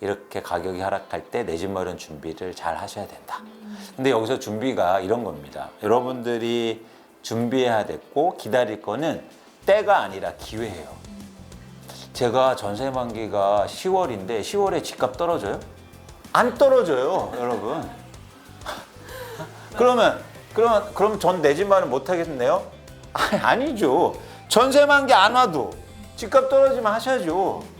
이렇게 가격이 하락할 때 내 집 마련 준비를 잘 하셔야 된다. 근데 여기서 준비가 이런 겁니다. 여러분들이 준비해야 됐고 기다릴 거는 때가 아니라 기회예요. 제가 전세 만기가 10월인데 10월에 집값 떨어져요? 안 떨어져요, 여러분. 그럼 전 내 집 마련 못 하겠네요? 아니죠. 전세 만기 안 와도 집값 떨어지면 하셔야죠.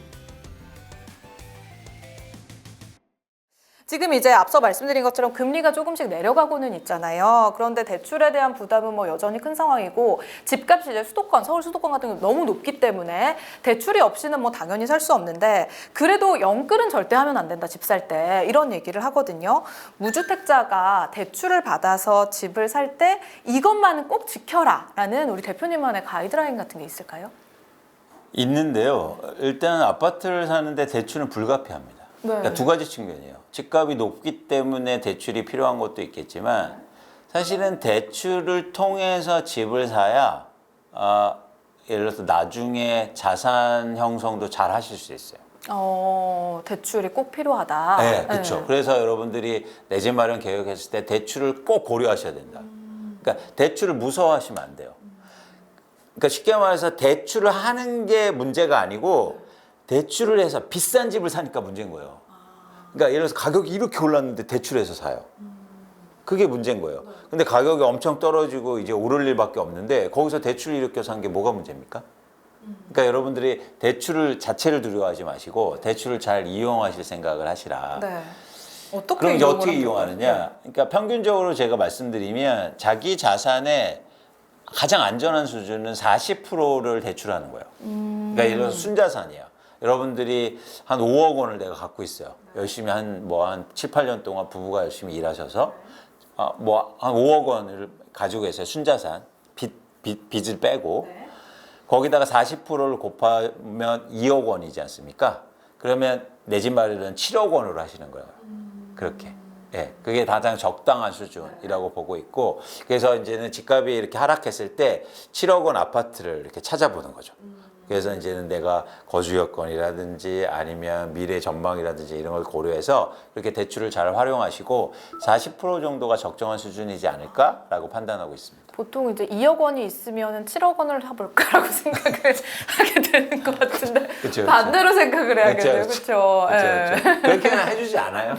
지금 이제 앞서 말씀드린 것처럼 금리가 조금씩 내려가고는 있잖아요. 그런데 대출에 대한 부담은 뭐 여전히 큰 상황이고 집값이 이제 수도권, 서울 수도권 같은 경우 너무 높기 때문에 대출이 없이는 뭐 당연히 살 수 없는데 그래도 영끌은 절대 하면 안 된다, 집 살 때. 이런 얘기를 하거든요. 무주택자가 대출을 받아서 집을 살 때 이것만은 꼭 지켜라 라는 우리 대표님만의 가이드라인 같은 게 있을까요? 있는데요. 일단 아파트를 사는데 대출은 불가피합니다. 네. 그러니까 두 가지 측면이에요. 집값이 높기 때문에 대출이 필요한 것도 있겠지만 사실은 대출을 통해서 집을 사야 예를 들어서 나중에 자산 형성도 잘 하실 수 있어요. 대출이 꼭 필요하다. 네, 그렇죠. 그래서 여러분들이 내 집 마련 계획했을 때 대출을 꼭 고려하셔야 된다. 그러니까 대출을 무서워하시면 안 돼요. 그러니까 쉽게 말해서 대출을 하는 게 문제가 아니고 대출을 해서 비싼 집을 사니까 문제인 거예요. 그러니까 예를 들어서 가격이 이렇게 올랐는데 대출해서 사요. 그게 문제인 거예요. 근데 가격이 엄청 떨어지고 이제 오를 일밖에 없는데 거기서 대출을 일으켜 산 게 뭐가 문제입니까? 그러니까 여러분들이 대출을 자체를 두려워하지 마시고 대출을 잘 이용하실 생각을 하시라. 네. 어떻게 그럼 이제 이용을 어떻게 하면 이용하느냐? 그러니까 평균적으로 제가 말씀드리면 자기 자산의 가장 안전한 수준은 40%를 대출하는 거예요. 그러니까 예를 들어서 순자산이에요. 여러분들이 한 5억 원을 내가 갖고 있어요. 열심히 한 7, 8년 동안 부부가 열심히 일하셔서 한 5억 원을 가지고 계세요. 순자산, 빚을 빼고. 네. 거기다가 40%를 곱하면 2억 원이지 않습니까? 그러면 내 집 마련은 7억 원으로 하시는 거예요. 그렇게. 예, 그게 가장 적당한 수준이라고 보고 있고, 그래서 이제는 집값이 이렇게 하락했을 때 7억 원 아파트를 이렇게 찾아보는 거죠. 그래서 이제는 내가 거주 여건이라든지 아니면 미래 전망이라든지 이런 걸 고려해서 그렇게 대출을 잘 활용하시고 40% 정도가 적정한 수준이지 않을까라고 판단하고 있습니다. 보통 이제 2억 원이 있으면 7억 원을 해볼까라고 생각을 하게 되는 것 같은데 그쵸. 반대로 생각을 해야겠네요. 그렇죠. 그렇게는 해주지 않아요.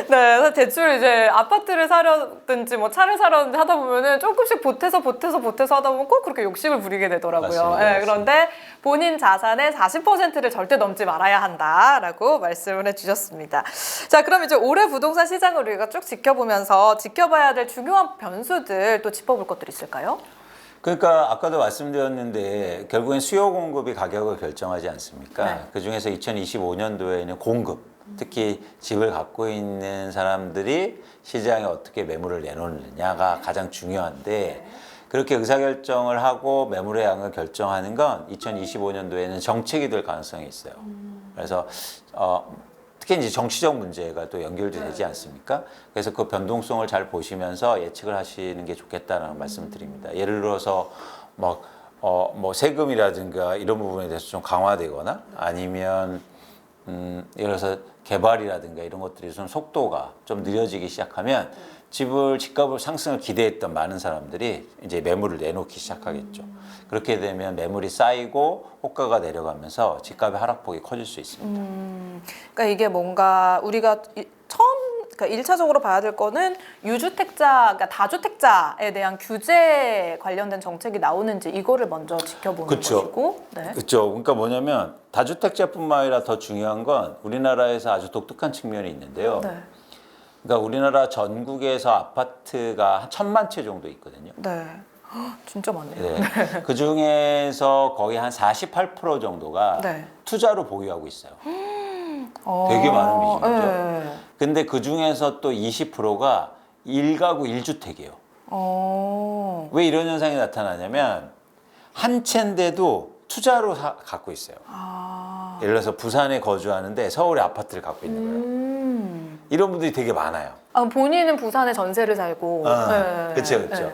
네, 그래서 대출 이제 아파트를 사려든지 뭐 차를 사려든지 하다 보면은 조금씩 보태서 하다 보면 꼭 그렇게 욕심을 부리게 되더라고요. 맞습니다, 네, 맞습니다. 그런데 본인 자산의 40%를 절대 넘지 말아야 한다라고 말씀을 해주셨습니다. 자, 그럼 이제 올해 부동산 시장을 우리가 쭉 지켜보면서 지켜봐야 될 중요한 변수들 또 짚어볼 것들이 있을까요? 그러니까 아까도 말씀드렸는데 결국엔 수요 공급이 가격을 결정하지 않습니까? 네. 그중에서 2025년도에는 공급, 특히 집을 갖고 있는 사람들이 시장에 어떻게 매물을 내놓느냐가 가장 중요한데 그렇게 의사결정을 하고 매물의 양을 결정하는 건 2025년도에는 정책이 될 가능성이 있어요. 그래서 특히 이제 정치적 문제가 또 연결도 되지 않습니까? 그래서 그 변동성을 잘 보시면서 예측을 하시는 게 좋겠다는 말씀을 드립니다. 예를 들어서 뭐 세금이라든가 이런 부분에 대해서 좀 강화되거나 아니면 예를 들어서 개발이라든가 이런 것들이 좀 속도가 좀 느려지기 시작하면 집값을 상승을 기대했던 많은 사람들이 이제 매물을 내놓기 시작하겠죠. 그렇게 되면 매물이 쌓이고 호가가 내려가면서 집값의 하락폭이 커질 수 있습니다. 그러니까 이게 뭔가 우리가 그러니까 1차적으로 봐야 될 거는 유주택자, 그러니까 다주택자에 대한 규제 관련된 정책이 나오는지 이거를 먼저 지켜보는 것이고. 네. 그렇죠. 그러니까 뭐냐면 다주택자뿐만 아니라 더 중요한 건 우리나라에서 아주 독특한 측면이 있는데요. 네. 그러니까 우리나라 전국에서 아파트가 한 1,000만 채 정도 있거든요. 네. 헉, 진짜 많네요. 네. 그 중에서 거의 한 48% 정도가 네. 투자로 보유하고 있어요. 되게 많은 비중이죠. 네. 근데 그 중에서 또 20%가 1가구 1주택이에요. 왜 이런 현상이 나타나냐면 한 채인데도 투자로 갖고 있어요. 예를 들어서 부산에 거주하는데 서울에 아파트를 갖고 있는 거예요. 이런 분들이 되게 많아요. 본인은 부산에 전세를 살고. 그렇죠, 그렇죠.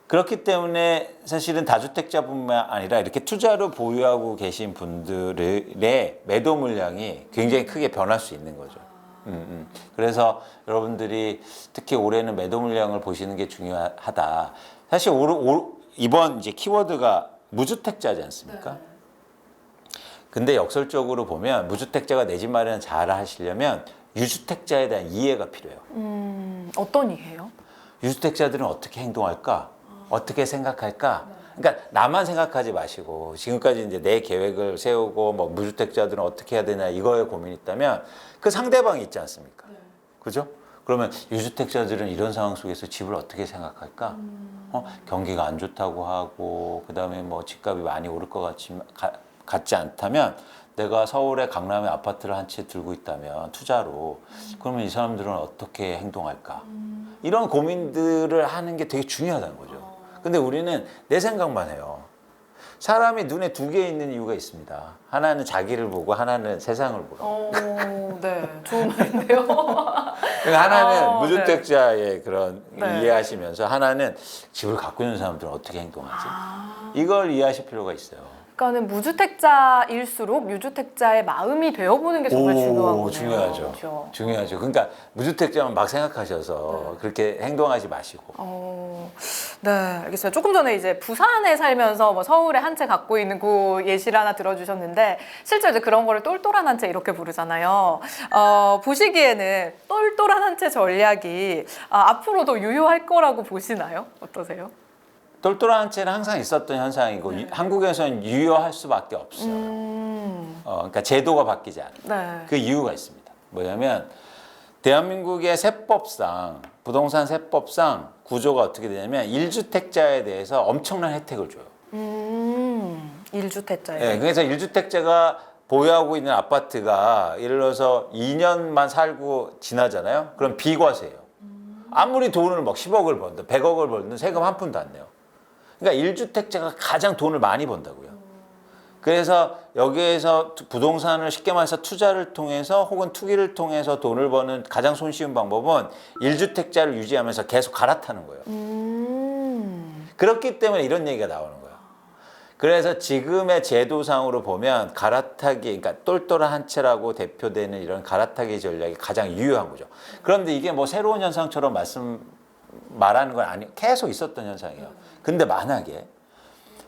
그렇기 때문에 사실은 다주택자뿐만 아니라 이렇게 투자로 보유하고 계신 분들의 매도 물량이 굉장히 크게 변할 수 있는 거죠. 그래서 여러분들이 특히 올해는 매도 물량을 보시는 게 중요하다. 사실 이번 이제 키워드가 무주택자지 않습니까? 근데 역설적으로 보면 무주택자가 내 집 마련 잘 하시려면 유주택자에 대한 이해가 필요해요. 어떤 이해요? 유주택자들은 어떻게 행동할까? 어떻게 생각할까? 그러니까 나만 생각하지 마시고 지금까지 이제 내 계획을 세우고 뭐 무주택자들은 어떻게 해야 되냐 이거에 고민이 있다면 그 상대방이 있지 않습니까? 그죠? 그러면 유주택자들은 이런 상황 속에서 집을 어떻게 생각할까? 경기가 안 좋다고 하고 그다음에 뭐 집값이 많이 오를 것 같지 않다면 내가 서울에 강남에 아파트를 한 채 들고 있다면 투자로 그러면 이 사람들은 어떻게 행동할까? 이런 고민들을 하는 게 되게 중요하다는 거죠. 근데 우리는 내 생각만 해요. 사람이 눈에 두 개 있는 이유가 있습니다. 하나는 자기를 보고 하나는 세상을 보고. 네, 좋은 말인데요. 그러니까 하나는 무주택자의 그런 네. 이해하시면서 하나는 집을 갖고 있는 사람들은 어떻게 행동하지? 이걸 이해하실 필요가 있어요. 그러니까는 무주택자일수록 유주택자의 마음이 되어보는 게 정말 중요한 거네요. 중요하죠. 그렇죠. 중요하죠. 그러니까 무주택자만 막 생각하셔서 그렇게 행동하지 마시고. 네, 알겠어요. 조금 전에 이제 부산에 살면서 뭐 서울에 한 채 갖고 있는 그 예시를 하나 들어주셨는데 실제 이제 그런 거를 똘똘한 한 채 이렇게 부르잖아요. 보시기에는 똘똘한 한 채 전략이 앞으로도 유효할 거라고 보시나요? 어떠세요? 똘똘한 채는 항상 있었던 현상이고 한국에서는 유효할 수밖에 없어요. 그러니까 제도가 바뀌지 않아요. 네. 그 이유가 있습니다. 뭐냐면 대한민국의 세법상 부동산 세법상 구조가 어떻게 되냐면 1주택자에 대해서 엄청난 혜택을 줘요. 1주택자에. 네, 그래서 1주택자가 보유하고 있는 아파트가 예를 들어서 2년만 살고 지나잖아요. 그럼 비과세예요. 아무리 돈을 막 10억을 벌든 100억을 벌든 세금 한 푼도 안 내요. 그러니까 1주택자가 가장 돈을 많이 번다고요. 그래서 여기에서 부동산을 쉽게 말해서 투자를 통해서 혹은 투기를 통해서 돈을 버는 가장 손쉬운 방법은 1주택자를 유지하면서 계속 갈아타는 거예요. 그렇기 때문에 이런 얘기가 나오는 거예요. 그래서 지금의 제도상으로 보면 갈아타기, 그러니까 똘똘한 한 채라고 대표되는 이런 갈아타기 전략이 가장 유효한 거죠. 그런데 이게 뭐 새로운 현상처럼 말하는 건 아니에요. 계속 있었던 현상이에요. 근데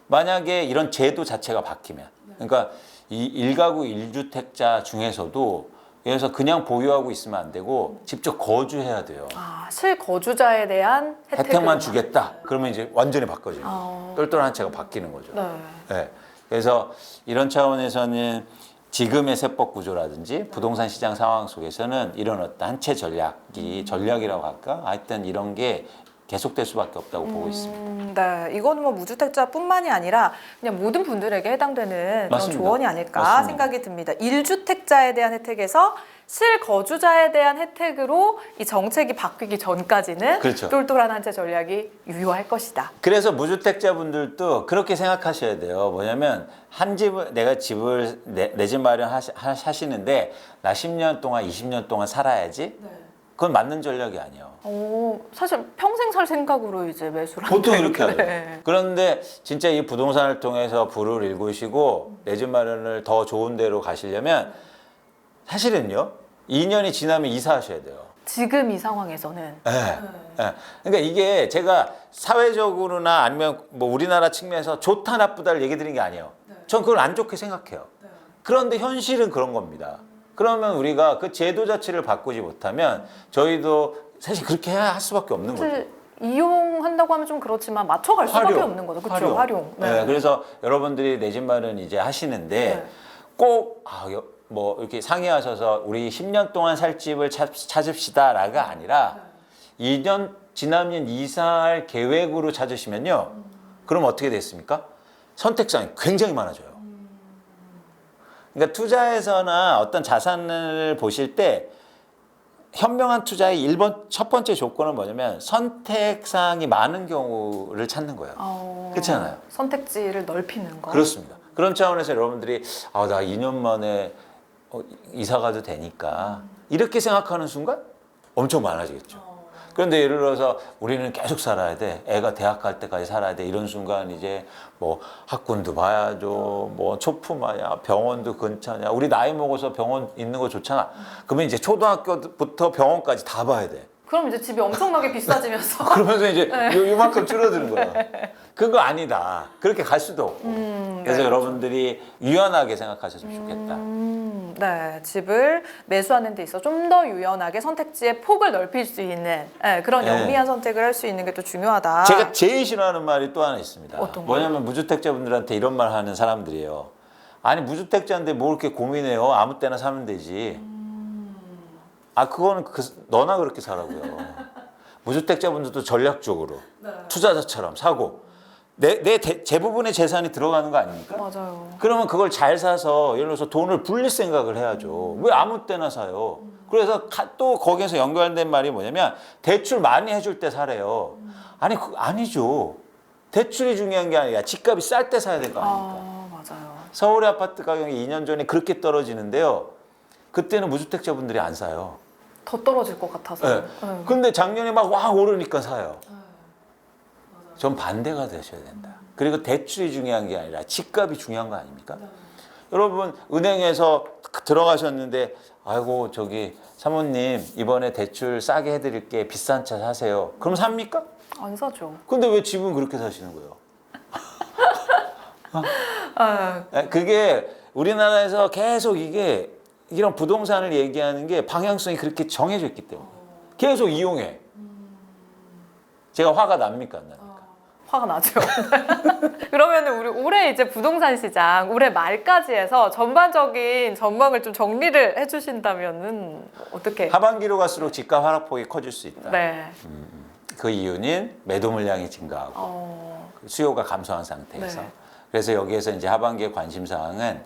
만약에 이런 제도 자체가 바뀌면, 그러니까 이 1가구 1주택자 중에서도 그래서 그냥 보유하고 있으면 안 되고 직접 거주해야 돼요. 실거주자에 대한 혜택만 주겠다. 그러면 이제 완전히 바꿔져요. 똘똘한 한 채가 바뀌는 거죠. 네. 네. 그래서 이런 차원에서는 지금의 세법 구조라든지 부동산 시장 상황 속에서는 이런 어떤 한 채 전략이라고 할까? 하여튼 이런 게 계속될 수밖에 없다고 보고 있습니다. 네, 이거는 뭐 무주택자뿐만이 아니라 그냥 모든 분들에게 해당되는 그런 맞습니다. 조언이 아닐까 맞습니다. 생각이 듭니다. 1주택자에 대한 혜택에서 실거주자에 대한 혜택으로 이 정책이 바뀌기 전까지는 그렇죠. 똘똘한 한 채 전략이 유효할 것이다. 그래서 무주택자분들도 그렇게 생각하셔야 돼요. 뭐냐면 내가 집을 내 집 마련 하시는데 나 10년 동안 20년 동안 살아야지. 그건 맞는 전략이 아니에요. 사실 평생 살 생각으로 이제 매수를 보통 한다는 이렇게 하죠. 네. 그런데 진짜 이 부동산을 통해서 부를 일구시고 내 집 마련을 더 좋은 데로 가시려면 사실은요 2년이 지나면 이사하셔야 돼요. 지금 이 상황에서는 네. 그러니까 이게 제가 사회적으로나 아니면 뭐 우리나라 측면에서 좋다 나쁘다를 얘기 드린 게 아니에요. 전 그걸 안 좋게 생각해요. 그런데 현실은 그런 겁니다. 그러면 우리가 그 제도 자체를 바꾸지 못하면 저희도 사실 그렇게 할 수밖에 없는 거죠. 사실 이용한다고 하면 좀 그렇지만 맞춰갈 수밖에 없는 거죠. 그렇죠. 활용. 네. 그래서 여러분들이 내 집 마련 이제 하시는데 꼭 뭐 이렇게 상의하셔서 우리 10년 동안 살 집을 찾읍시다라가 아니라 2년 지나면 이사할 계획으로 찾으시면요. 그럼 어떻게 됐습니까? 선택상이 굉장히 많아져요. 그러니까 투자에서나 어떤 자산을 보실 때 현명한 투자의 첫 번째 조건은 뭐냐면 선택사항이 많은 경우를 찾는 거예요. 그렇지 않아요? 선택지를 넓히는 거. 그렇습니다. 그런 차원에서 여러분들이 나 2년 만에 이사 가도 되니까 이렇게 생각하는 순간 엄청 많아지겠죠. 그런데 예를 들어서 우리는 계속 살아야 돼. 애가 대학 갈 때까지 살아야 돼. 이런 순간 이제 뭐 학군도 봐야죠. 뭐 초품하냐, 병원도 근처냐. 우리 나이 먹어서 병원 있는 거 좋잖아. 그러면 이제 초등학교부터 병원까지 다 봐야 돼. 그럼 이제 집이 엄청나게 비싸지면서. 그러면서 이제 요만큼 줄어드는 거야. 그거 아니다. 그렇게 갈 수도 없고. 그래서 네, 여러분들이 유연하게 생각하셨으면 좋겠다. 네, 집을 매수하는 데 있어 좀 더 유연하게 선택지의 폭을 넓힐 수 있는 그런 네. 영리한 선택을 할 수 있는 게 또 중요하다. 제가 제일 싫어하는 말이 또 하나 있습니다. 어떤 거요? 뭐냐면 무주택자분들한테 이런 말 하는 사람들이에요. 아니 무주택자인데 뭘 이렇게 고민해요? 아무 때나 사면 되지. 아 그거는 너나 그렇게 살라고요. 무주택자분들도 전략적으로 투자자처럼 사고 내 대부분의 재산이 들어가는 거 아닙니까? 맞아요. 그러면 그걸 잘 사서 예를 들어서 돈을 불릴 생각을 해야죠. 왜 아무 때나 사요? 그래서 또 거기에서 연결된 말이 뭐냐면 대출 많이 해줄 때 사래요. 아니 아니죠. 대출이 중요한 게 아니라 집값이 쌀 때 사야 될 거 아닙니까? 맞아요. 서울의 아파트 가격이 2년 전에 그렇게 떨어지는데요. 그때는 무주택자분들이 안 사요. 더 떨어질 것 같아서. 네. 근데 작년에 막 와 오르니까 사요. 전 반대가 되셔야 된다. 그리고 대출이 중요한 게 아니라 집값이 중요한 거 아닙니까? 여러분 은행에서 들어가셨는데 아이고 저기 사모님 이번에 대출 싸게 해드릴게 비싼 차 사세요. 그럼 삽니까? 안 사죠. 근데 왜 집은 그렇게 사시는 거예요? 아, 그게 우리나라에서 계속 이런 부동산을 얘기하는 게 방향성이 그렇게 정해져 있기 때문에 계속 이용해. 제가 화가 납니까 안 납니까? 화가 나죠. 그러면 우리 올해 이제 부동산 시장 올해 말까지 해서 전반적인 전망을 좀 정리를 해주신다면은 어떻게? 하반기로 갈수록 집값 하락폭이 커질 수 있다. 네. 그 이유는 매도 물량이 증가하고 수요가 감소한 상태에서. 네. 그래서 여기에서 이제 하반기의 관심 사항은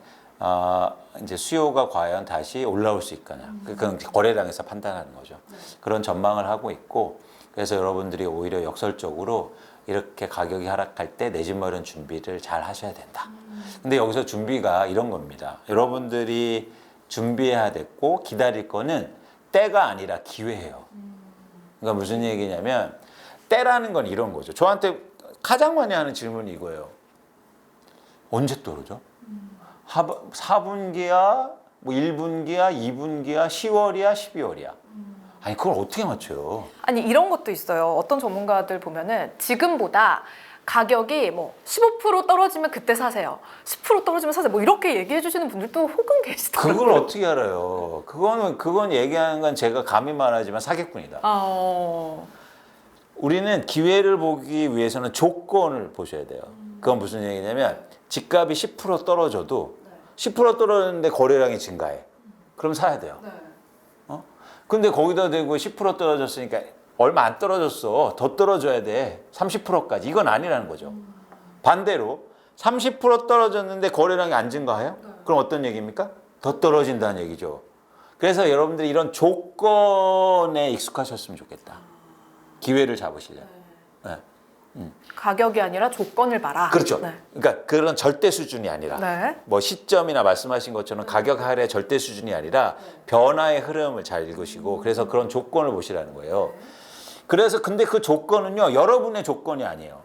이제 수요가 과연 다시 올라올 수 있거나 그건 거래량에서 판단하는 거죠. 그런 전망을 하고 있고 그래서 여러분들이 오히려 역설적으로 이렇게 가격이 하락할 때 내 집 마련 준비를 잘 하셔야 된다. 근데 여기서 준비가 이런 겁니다. 여러분들이 준비해야 됐고 기다릴 거는 때가 아니라 기회예요. 그러니까 무슨 얘기냐면 때라는 건 이런 거죠. 저한테 가장 많이 하는 질문이 이거예요. 언제 떨어져? 4분기야, 뭐 1분기야, 2분기야, 10월이야, 12월이야. 아니 그걸 어떻게 맞춰요? 아니 이런 것도 있어요. 어떤 전문가들 보면은 지금보다 가격이 뭐 15% 떨어지면 그때 사세요. 10% 떨어지면 사세요. 뭐 이렇게 얘기해 주시는 분들도 혹은 계시더라고요. 그걸 어떻게 알아요? 그건 얘기하는 건 제가 감히 말하지만 사기꾼이다. 우리는 기회를 보기 위해서는 조건을 보셔야 돼요. 그건 무슨 얘기냐면 집값이 10% 떨어져도 10% 떨어졌는데 거래량이 증가해. 그럼 사야 돼요. 근데 거기다 대고 10% 떨어졌으니까 얼마 안 떨어졌어. 더 떨어져야 돼. 30%까지. 이건 아니라는 거죠. 반대로 30% 떨어졌는데 거래량이 안 증가해요? 그럼 어떤 얘기입니까? 더 떨어진다는 얘기죠. 그래서 여러분들이 이런 조건에 익숙하셨으면 좋겠다. 기회를 잡으시려면. 네. 가격이 아니라 조건을 봐라. 그렇죠. 네. 그러니까 그런 절대 수준이 아니라 네. 뭐 시점이나 말씀하신 것처럼 가격 하락의 절대 수준이 아니라 변화의 흐름을 잘 읽으시고 그래서 그런 조건을 보시라는 거예요. 그래서 근데 그 조건은요 여러분의 조건이 아니에요.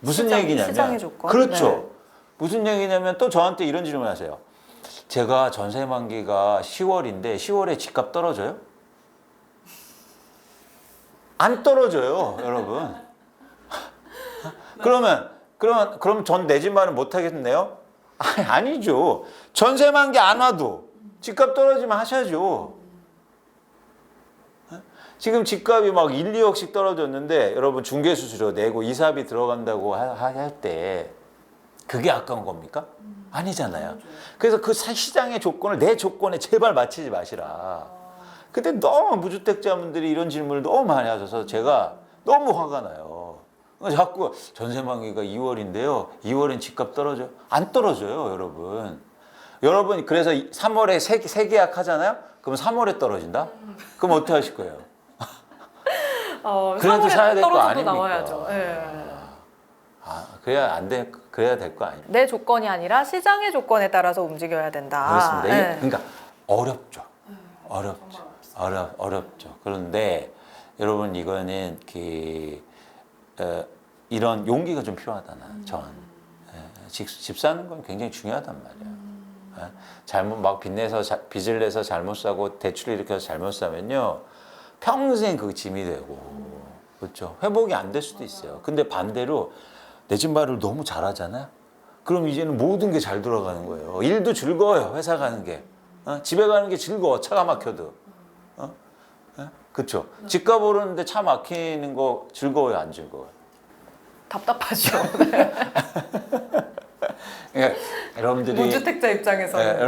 무슨 얘기냐면 시장의 조건. 그렇죠. 네. 무슨 얘기냐면 또 저한테 이런 질문을 하세요. 제가 전세 만기가 10월인데 10월에 집값 떨어져요? 안 떨어져요, 여러분. 그럼 전 내 집 마련 못 하겠네요? 아니죠. 전세 만기 안 와도 집값 떨어지면 하셔야죠. 지금 집값이 막 1, 2억씩 떨어졌는데 여러분 중개수수료 내고 이사비 들어간다고 할 때 그게 아까운 겁니까? 아니잖아요. 그래서 그 시장의 조건을 내 조건에 제발 맞추지 마시라. 근데 너무 무주택자분들이 이런 질문을 너무 많이 하셔서 제가 너무 화가 나요. 자꾸 전세 만기가 2월인데요. 2월엔 집값 떨어져요? 안 떨어져요, 여러분. 여러분 그래서 3월에 새 계약 하잖아요? 그럼 3월에 떨어진다? 그럼 어떻게 하실 거예요? 그래도 사야 될 거 아닙니까? 나와야죠. 네. 그래야 될 거 아닙니까? 내 조건이 아니라 시장의 조건에 따라서 움직여야 된다. 그렇습니다. 네. 그러니까 어렵죠. 어렵죠. 그런데 여러분 이거는 이런 용기가 좀 필요하다 집 사는 건 굉장히 중요하단 말이야. 잘못 막 빚을 내서 잘못 사고 대출을 일으켜서 잘못 사면요 평생 그 짐이 되고 그렇죠. 회복이 안 될 수도 있어요. 근데 반대로 내 집 마련을 너무 잘하잖아요. 그럼 이제는 모든 게 잘 돌아가는 거예요. 일도 즐거워요. 회사 가는 게. 집에 가는 게 즐거워. 차가 막혀도. 그렇죠. 집값 오르는데 차 막히는 거 즐거워요? 안 즐거워요? 답답하죠. 그러니까 여러분들이 무주택자 입장에서는.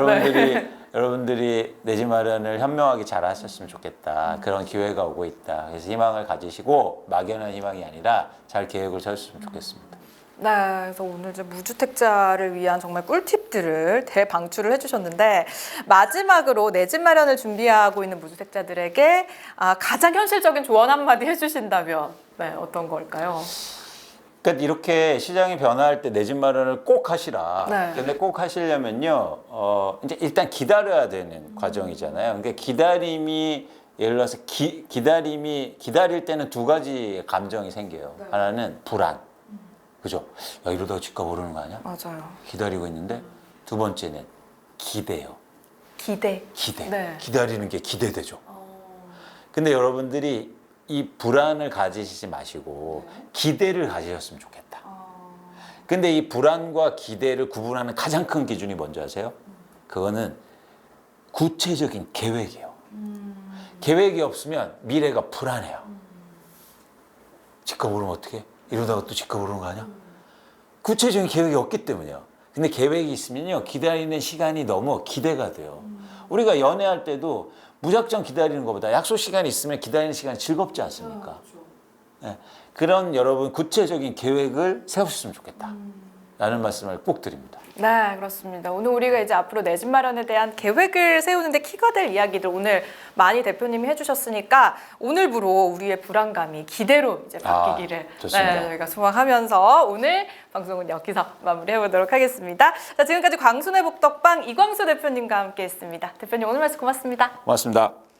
여러분들이 내 집 마련을 현명하게 잘 하셨으면 좋겠다. 그런 기회가 오고 있다. 그래서 희망을 가지시고 막연한 희망이 아니라 잘 계획을 세우셨으면 좋겠습니다. 네, 그래서 오늘 이제 무주택자를 위한 정말 꿀팁들을 대방출을 해주셨는데 마지막으로 내 집 마련을 준비하고 있는 무주택자들에게 가장 현실적인 조언 한마디 해주신다면 어떤 걸까요? 그러니까 이렇게 시장이 변화할 때 내 집 마련을 꼭 하시라. 네. 근데 꼭 하시려면요, 이제 일단 기다려야 되는 과정이잖아요. 그러니까 기다림이 예를 들어서 기다릴 때는 두 가지 감정이 생겨요. 네. 하나는 불안, 그죠? 야 이러다가 집값 오르는 거 아니야? 맞아요. 기다리고 있는데 두 번째는 기대요. 기대. 네. 기다리는 게 기대되죠. 근데 여러분들이 이 불안을 가지시지 마시고 기대를 가지셨으면 좋겠다. 근데 이 불안과 기대를 구분하는 가장 큰 기준이 뭔지 아세요? 그거는 구체적인 계획이에요. 계획이 없으면 미래가 불안해요. 집값 오르면 어떡해? 이러다가 또 집값 오르는 거 아니야? 구체적인 계획이 없기 때문이에요. 근데 계획이 있으면요, 기다리는 시간이 너무 기대가 돼요. 우리가 연애할 때도 무작정 기다리는 것보다 약속 시간이 있으면 기다리는 시간이 즐겁지 않습니까? 네. 그런 여러분 구체적인 계획을 세우셨으면 좋겠다. 라는 말씀을 꼭 드립니다. 네, 그렇습니다. 오늘 우리가 이제 앞으로 내 집 마련에 대한 계획을 세우는데 키가 될 이야기들 오늘 많이 대표님이 해주셨으니까 오늘부로 우리의 불안감이 기대로 이제 바뀌기를 좋습니다. 저희가 소망하면서 오늘 방송은 여기서 마무리해보도록 하겠습니다. 자, 지금까지 광순회 복덕방 이광수 대표님과 함께했습니다. 대표님 오늘 말씀 고맙습니다. 고맙습니다.